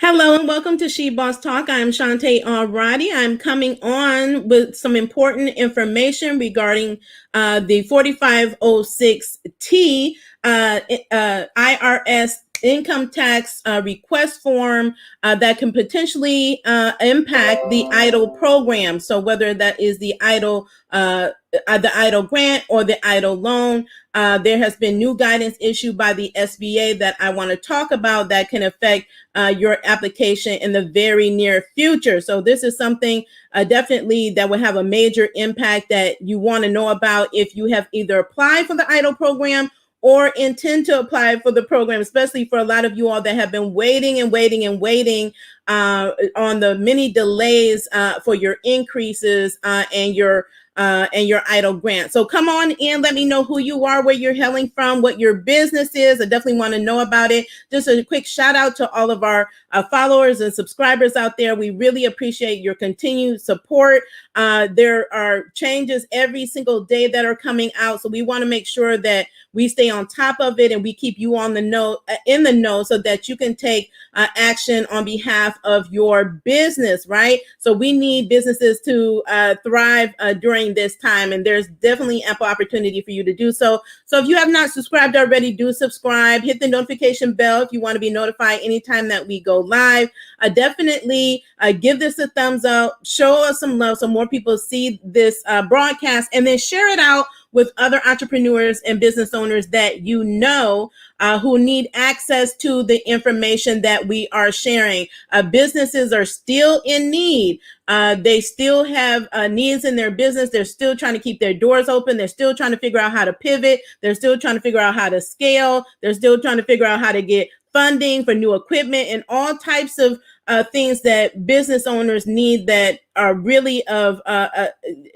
Hello and welcome to She Boss Talk. I'm Shantae Alrighty. I'm coming on with some important information regarding the 4506T IRS income tax request form that can potentially impact the EIDL program. So whether that is the EIDL grant or the EIDL loan, there has been new guidance issued by the SBA that I want to talk about that can affect your application in the very near future. So this is something definitely that will have a major impact that you want to know about if you have either applied for the EIDL program or intend to apply for the program, especially for a lot of you all that have been waiting on the many delays for your increases and your EIDL grant. So come on in, let me know who you are, where you're hailing from, what your business is. I definitely want to know about it. Just a quick shout out to all of our followers and subscribers out there. We really appreciate your continued support. There are changes every single day that are coming out. So we want to make sure that we stay on top of it and we keep you on the know, in the know, so that you can take action on behalf of your business, right? So we need businesses to thrive during this time, and there's definitely ample opportunity for you to do so. So if you have not subscribed already, do subscribe, hit the notification bell if you want to be notified anytime that we go live. Definitely give this a thumbs up, show us some love so more people see this broadcast, and then share it out with other entrepreneurs and business owners that you know who need access to the information that we are sharing. Businesses are still in need. They still have needs in their business. They're still trying to keep their doors open. They're still trying to figure out how to pivot. They're still trying to figure out how to scale. They're still trying to figure out how to get funding for new equipment and all types of things that business owners need that are really of,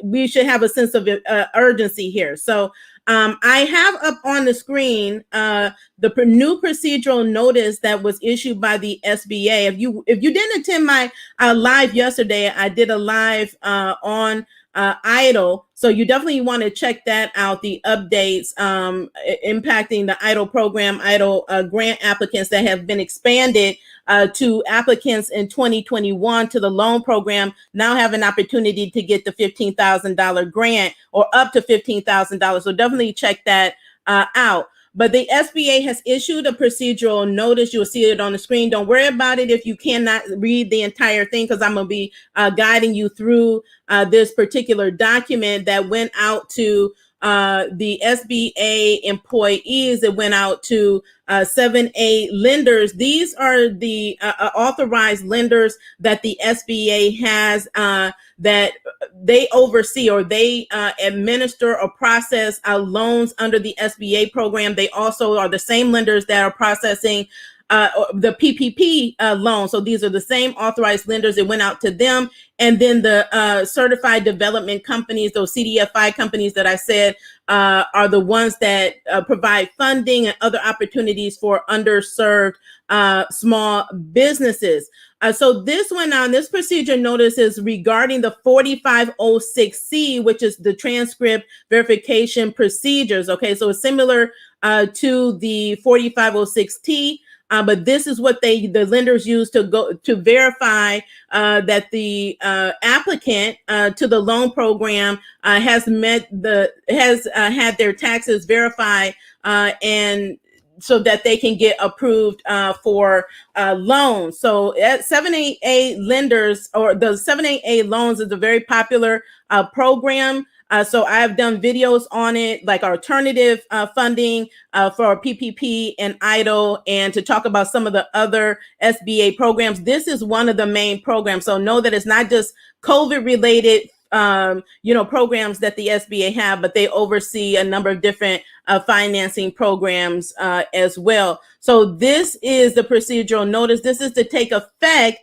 we should have a sense of urgency here. So I have up on the screen the new procedural notice that was issued by the SBA. If you didn't attend my live yesterday, I did a live on EIDL. So you definitely want to check that out, the updates impacting the EIDL program, EIDL grant applicants that have been expanded to applicants in 2021 to the loan program now have an opportunity to get the $15,000 grant or up to $15,000. So definitely check that out. But the SBA has issued a procedural notice. You'll see it on the screen. Don't worry about it if you cannot read the entire thing, because I'm going to be guiding you through this particular document that went out to the SBA employees. It went out to 7A lenders. These are the authorized lenders that the SBA has that they oversee or they administer or process loans under the SBA program. They also are the same lenders that are processing the PPP loan. So these are the same authorized lenders. It went out to them. And then the certified development companies, those CDFI companies that I said are the ones that provide funding and other opportunities for underserved small businesses. So this went on, this procedure notice is regarding the 4506C, which is the transcript verification procedures. Okay, so it's similar to the 4506T. But this is what the lenders use to go to verify that the applicant to the loan program has had their taxes verified and so that they can get approved for loans. So at 7AA lenders, or the 7AA loans, is a very popular program. So I've done videos on it, like alternative funding for PPP and EIDL, and to talk about some of the other SBA programs. This is one of the main programs. So know that it's not just COVID related programs that the SBA have, but they oversee a number of different financing programs as well. So this is the procedural notice. This is to take effect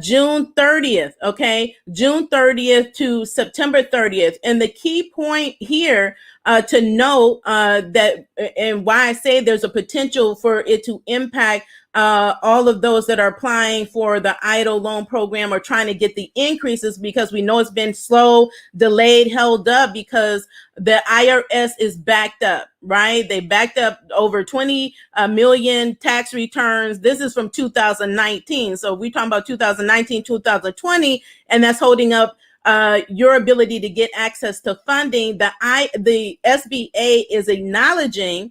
June 30th, okay? June 30th to September 30th. And the key point here to note that, and why I say there's a potential for it to impact all of those that are applying for the EIDL loan program or trying to get the increases, because we know it's been slow, delayed, held up because the IRS is backed up, right? They backed up over 20 million tax returns. This is from 2019. So we're talking about 2019, 2020, and that's holding up your ability to get access to funding. The SBA is acknowledging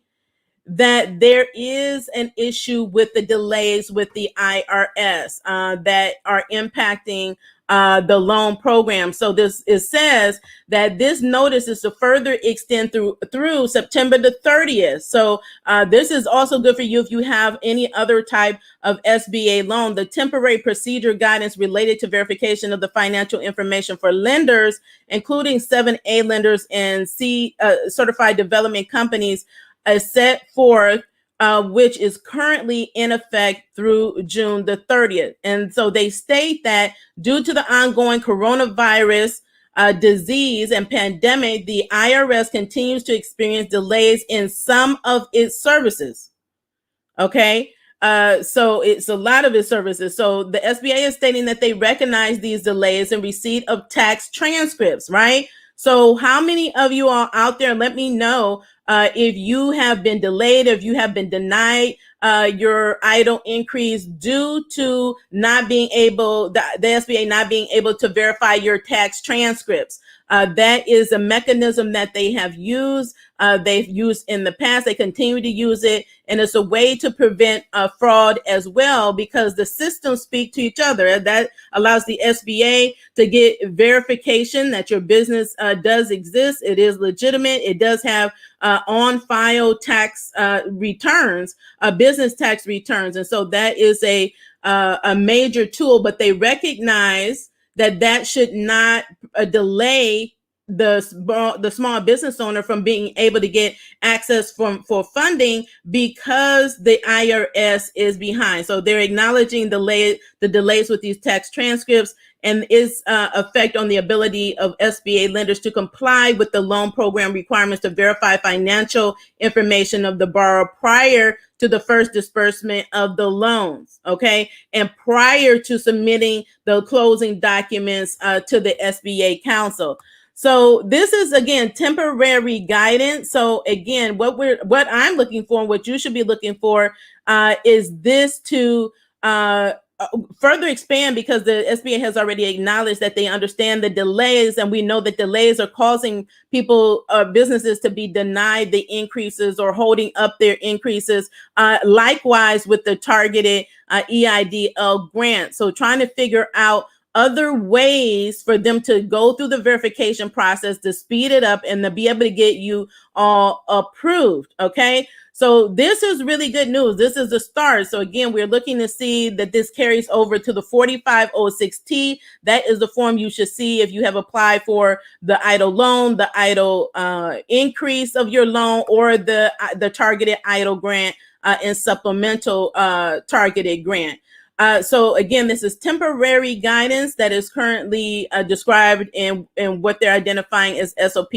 that there is an issue with the delays with the IRS that are impacting the loan program. So it says that this notice is to further extend through September the 30th. So this is also good for you if you have any other type of SBA loan. The temporary procedure guidance related to verification of the financial information for lenders, including 7A lenders and certified development companies, set forth, which is currently in effect through June the 30th. And so they state that due to the ongoing coronavirus disease and pandemic, the IRS continues to experience delays in some of its services. Okay. So it's a lot of its services. So the SBA is stating that they recognize these delays in receipt of tax transcripts, right? So how many of you are out there? Let me know if you have been delayed, if you have been denied your EIDL increase due to not being able, the SBA not being able to verify your tax transcripts. That is a mechanism that they have used. They've used in the past. They continue to use it. And it's a way to prevent fraud as well, because the systems speak to each other. That allows the SBA to get verification that your business does exist. It is legitimate. It does have on file tax returns, business tax returns. And so that is a major tool, but they recognize that should not delay the small business owner from being able to get access for funding, because the IRS is behind. So they're acknowledging the delays with these tax transcripts and its effect on the ability of SBA lenders to comply with the loan program requirements to verify financial information of the borrower prior to the first disbursement of the loans, okay? And prior to submitting the closing documents to the SBA council. So this is, again, temporary guidance. So again, what I'm looking for and what you should be looking for is this to further expand, because the SBA has already acknowledged that they understand the delays, and we know that delays are causing people, businesses, to be denied the increases or holding up their increases. Likewise with the targeted EIDL grant. So trying to figure out other ways for them to go through the verification process to speed it up and to be able to get you all approved. Okay. So this is really good news. This is the start. So again, we're looking to see that this carries over to the 4506T. That is the form you should see if you have applied for the EIDL loan, the EIDL increase of your loan, or the targeted EIDL grant and supplemental targeted grant. So again, this is temporary guidance that is currently described in what they're identifying as SOP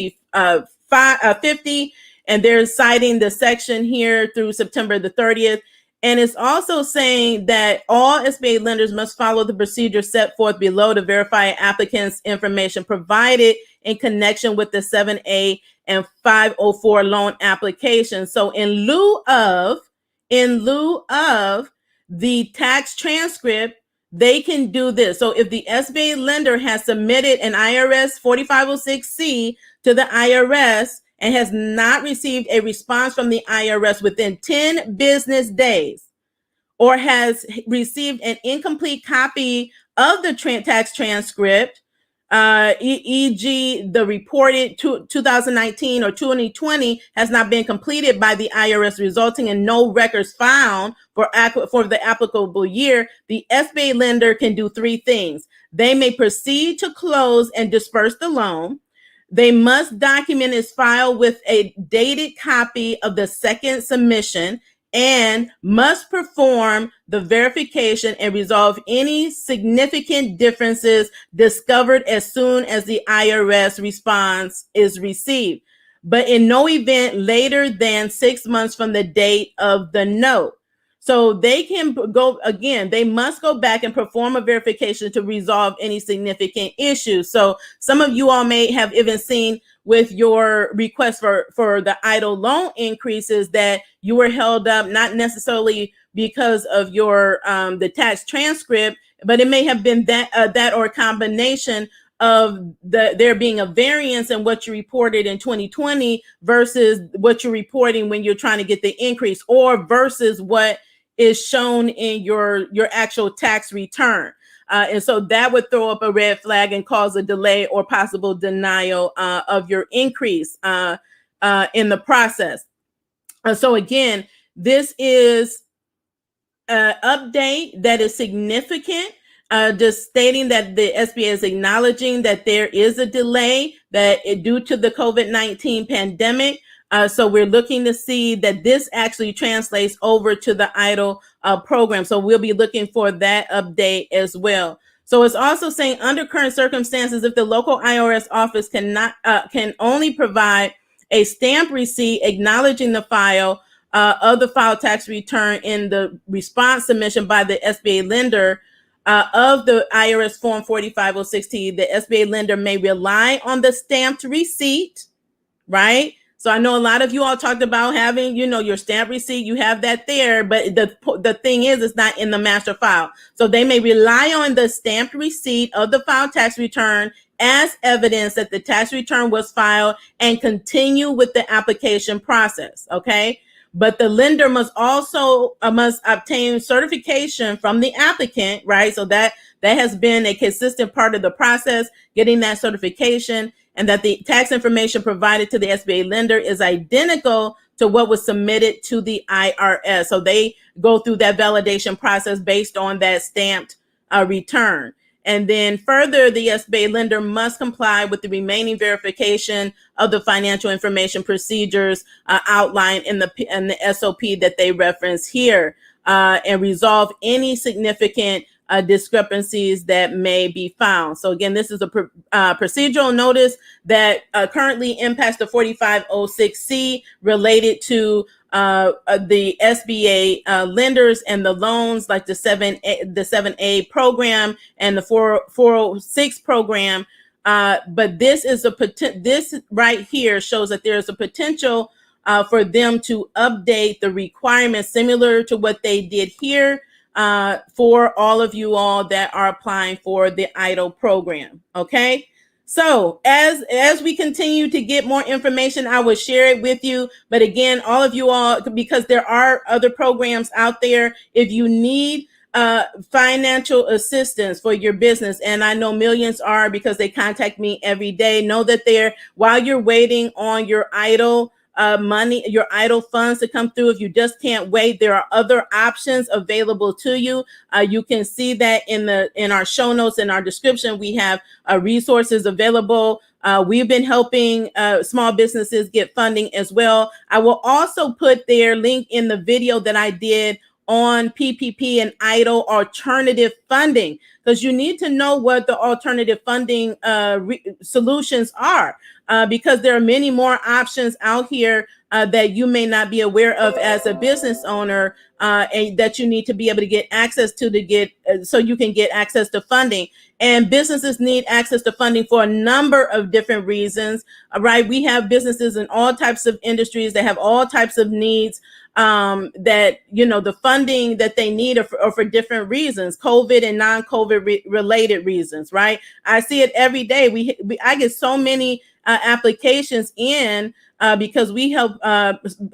50. And they're citing the section here through September the 30th. And it's also saying that all SBA lenders must follow the procedure set forth below to verify applicants' information provided in connection with the 7A and 504 loan application. So in lieu of the tax transcript, they can do this. So if the SBA lender has submitted an IRS 4506C to the IRS and has not received a response from the IRS within 10 business days, or has received an incomplete copy of the tax transcript, e.g. the reported 2019 or 2020 has not been completed by the IRS, resulting in no records found for the applicable year, the SBA lender can do three things. They may proceed to close and disperse the loan. They must document its file with a dated copy of the second submission, and must perform the verification and resolve any significant differences discovered as soon as the IRS response is received. but in no event later than 6 months from the date of the note. So they can go, again, they must go back and perform a verification to resolve any significant issues. So some of you all may have even seen with your request for the EIDL loan increases that you were held up, not necessarily because of your the tax transcript, but it may have been that or a combination of there being a variance in what you reported in 2020 versus what you're reporting when you're trying to get the increase, or versus what is shown in your actual tax return. And so that would throw up a red flag and cause a delay or possible denial of your increase in the process. So again, this is an update that is significant, just stating that the SBA is acknowledging that there is a delay due to the COVID-19 pandemic. So we're looking to see that this actually translates over to the EIDL program. So we'll be looking for that update as well. So it's also saying under current circumstances, if the local IRS office can only provide a stamp receipt acknowledging the file of the file tax return in the response submission by the SBA lender of the IRS Form 4506T, the SBA lender may rely on the stamped receipt, right? So I know a lot of you all talked about having, your stamp receipt, you have that there, but the thing is, it's not in the master file. So they may rely on the stamped receipt of the file tax return as evidence that the tax return was filed and continue with the application process, okay? But the lender must also must obtain certification from the applicant, right? So that has been a consistent part of the process, getting that certification, and that the tax information provided to the SBA lender is identical to what was submitted to the IRS. So they go through that validation process based on that stamped return. And then further, the SBA lender must comply with the remaining verification of the financial information procedures outlined in the SOP that they reference here, and resolve any significant discrepancies that may be found. So again, this is a procedural notice that currently impacts the 4506C related to the SBA lenders and the loans, like the 7A program and the 406 program. But this right here shows that there is a potential for them to update the requirements similar to what they did here for all of you all that are applying for the EIDL program. Okay. So as we continue to get more information, I will share it with you. But again, all of you all, because there are other programs out there, if you need financial assistance for your business, and I know millions are because they contact me every day, know that while you're waiting on your EIDL money, your EIDL funds to come through, if you just can't wait, there are other options available to you. You can see that in our show notes, in our description. We have resources available. We've been helping small businesses get funding as well. I will also put their link in the video that I did on PPP and EIDL alternative funding, because you need to know what the alternative funding solutions are, because there are many more options out here that you may not be aware of as a business owner, and that you need to be able to get access to so you can get access to funding. And businesses need access to funding for a number of different reasons, right? We have businesses in all types of industries that have all types of needs, that, the funding that they need are for different reasons, COVID and non-COVID related reasons, right? I see it every day. I get so many applications in because we help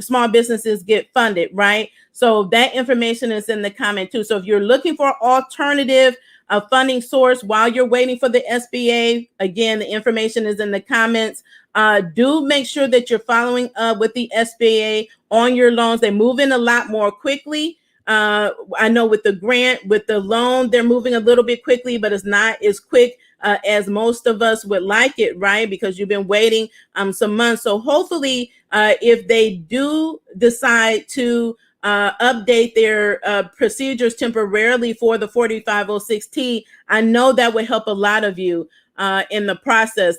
small businesses get funded, right? So that information is in the comment too. So if you're looking for alternative funding source while you're waiting for the SBA, again, the information is in the comments. Do make sure that you're following up with the SBA on your loans. They move in a lot more quickly. I know with the grant, with the loan, they're moving a little bit quickly, but it's not as quick as most of us would like it, right? Because you've been waiting some months. So hopefully, if they do decide to update their procedures temporarily for the 4506T, I know that would help a lot of you in the process.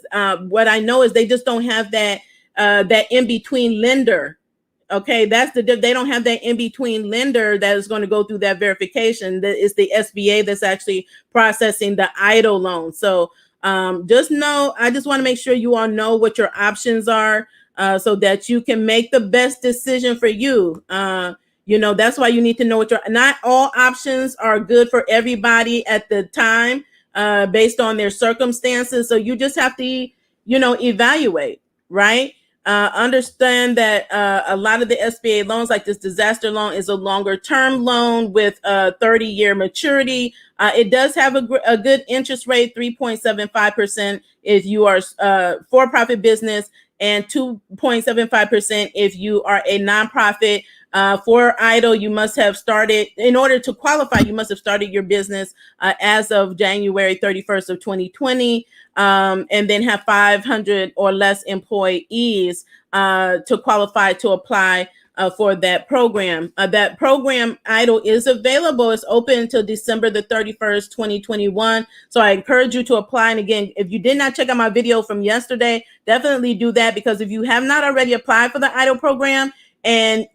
What I know is they just don't have that that in-between lender. Okay, that's they don't have that in-between lender that is going to go through that verification. That is the SBA that's actually processing the Eidl loan. So just know, I just want to make sure you all know what your options are, so that you can make the best decision for you. That's why you need to know not all options are good for everybody at the time, based on their circumstances. So you just have to, evaluate, right? Understand that a lot of the SBA loans, like this disaster loan, is a longer term loan with a 30-year maturity. It does have a good interest rate, 3.75% if you are for-profit business, and 2.75% if you are a nonprofit. For Eidl, you must have started, in order to qualify, you must have started your business as of January 31st of 2020, and then have 500 or less employees to qualify to apply for that program. That program, Eidl, is available. It's open until December the 31st, 2021. So I encourage you to apply. And again, if you did not check out my video from yesterday, definitely do that, because if you have not already applied for the Eidl program,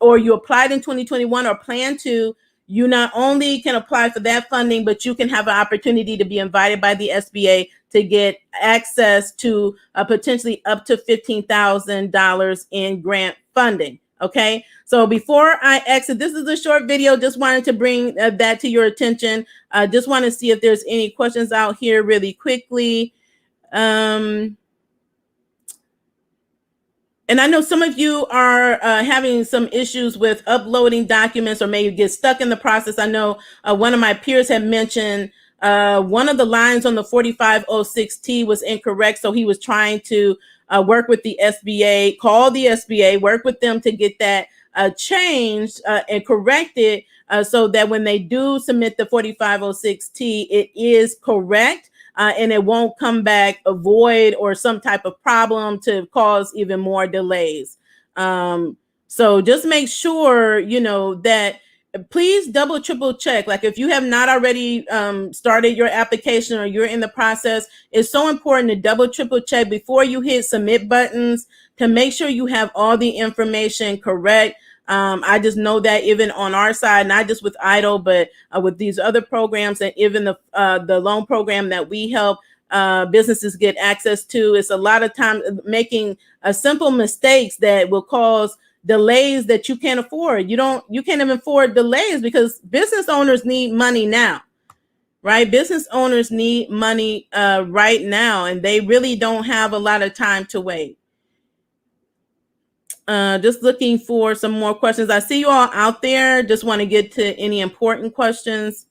or you applied in 2021 or plan to, you not only can apply for that funding, but you can have an opportunity to be invited by the SBA to get access to potentially up to $15,000 in grant funding. Okay, so before I exit, this is a short video. Just wanted to bring that to your attention. Just want to see if there's any questions out here really quickly. And I know some of you are having some issues with uploading documents, or maybe get stuck in the process. I know one of my peers had mentioned one of the lines on the 4506T was incorrect. So he was trying to work with the SBA, call the SBA, work with them to get that changed and corrected, so that when they do submit the 4506T, it is correct. And it won't come back a void or some type of problem to cause even more delays. So just make sure, that please double, triple check. Like if you have not already started your application, or you're in the process, it's so important to double, triple check before you hit submit buttons to make sure you have all the information correct. I just know that even on our side, not just with Eidl, but with these other programs, and even the loan program that we help businesses get access to, it's a lot of time making simple mistakes that will cause delays that you can't afford. You can't even afford delays, because business owners need money now, right? Business owners need money right now, and they really don't have a lot of time to wait. Just looking for some more questions. I see you all out there. Just want to get to any important questions.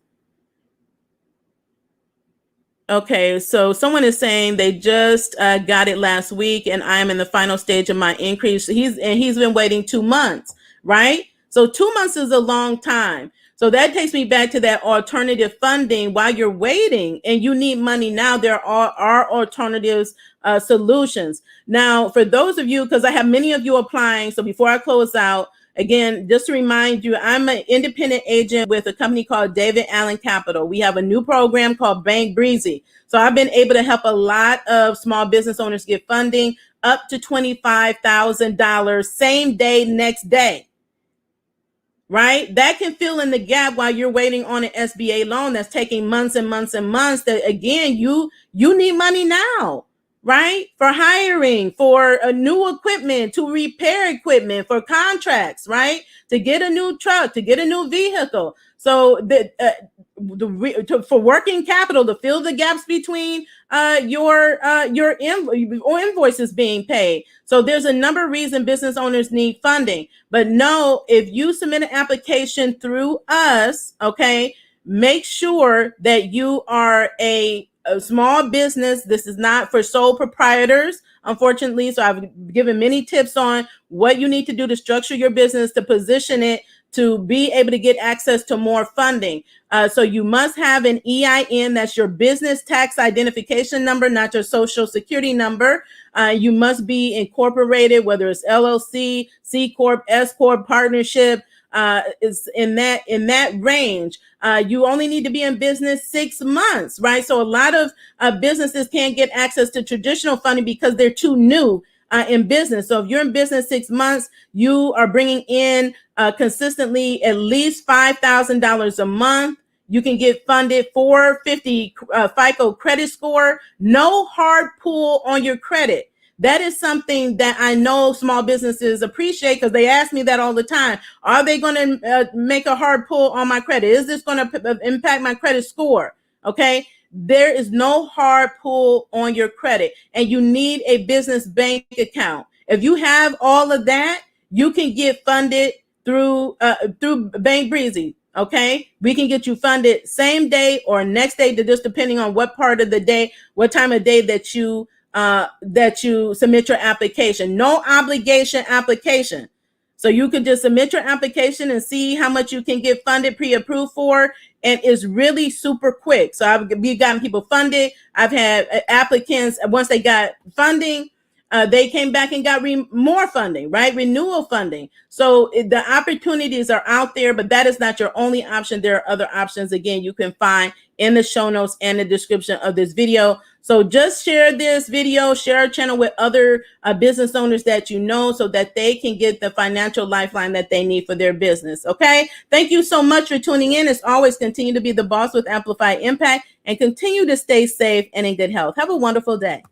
Okay, so someone is saying they just got it last week, and I am in the final stage of my increase. He's been waiting 2 months, right? So 2 months is a long time. So that takes me back to that alternative funding. While you're waiting and you need money now, there are alternatives, solutions. Now, for those of you, because I have many of you applying, so before I close out, again, just to remind you, I'm an independent agent with a company called David Allen Capital. We have a new program called Bank Breezy. So I've been able to help a lot of small business owners get funding up to $25,000 same day, next day. Right? That can fill in the gap while you're waiting on an SBA loan that's taking months and months and months. That again, you need money now, right? For hiring, for a new equipment, to repair equipment, for contracts, right? To get a new truck, to get a new vehicle. So for working capital, to fill the gaps between your invoices being paid. So there's a number of reasons business owners need funding. But no, if you submit an application through us, okay, make sure that you are a small business. This is not for sole proprietors, unfortunately. So I've given many tips on what you need to do to structure your business, to position it to be able to get access to more funding. So you must have an EIN, that's your business tax identification number, not your social security number. You must be incorporated, whether it's LLC, C Corp, S Corp, partnership, is in that range. You only need to be in business 6 months, right? So a lot of businesses can't get access to traditional funding because they're too new. in business. So if you're in business 6 months, you are bringing in consistently at least $5,000 a month. You can get funded 450 FICO credit score, no hard pull on your credit. That is something that I know small businesses appreciate because they ask me that all the time. Are they going to make a hard pull on my credit? Is this going to impact my credit score? Okay. There is no hard pull on your credit, and you need a business bank account. If you have all of that, you can get funded through Bank Breezy. Okay, we can get you funded same day or next day, just depending on what part of the day, what time of day that you submit your application. No obligation application. So you can just submit your application and see how much you can get funded, pre-approved for, and it's really super quick. So we've gotten people funded. I've had applicants, once they got funding, they came back and got more funding, right? Renewal funding. So the opportunities are out there, but that is not your only option. There are other options, again, you can find in the show notes and the description of this video. So just share this video, share our channel with other business owners that you know so that they can get the financial lifeline that they need for their business, okay? Thank you so much for tuning in. As always, continue to be the boss with Amplified Impact and continue to stay safe and in good health. Have a wonderful day.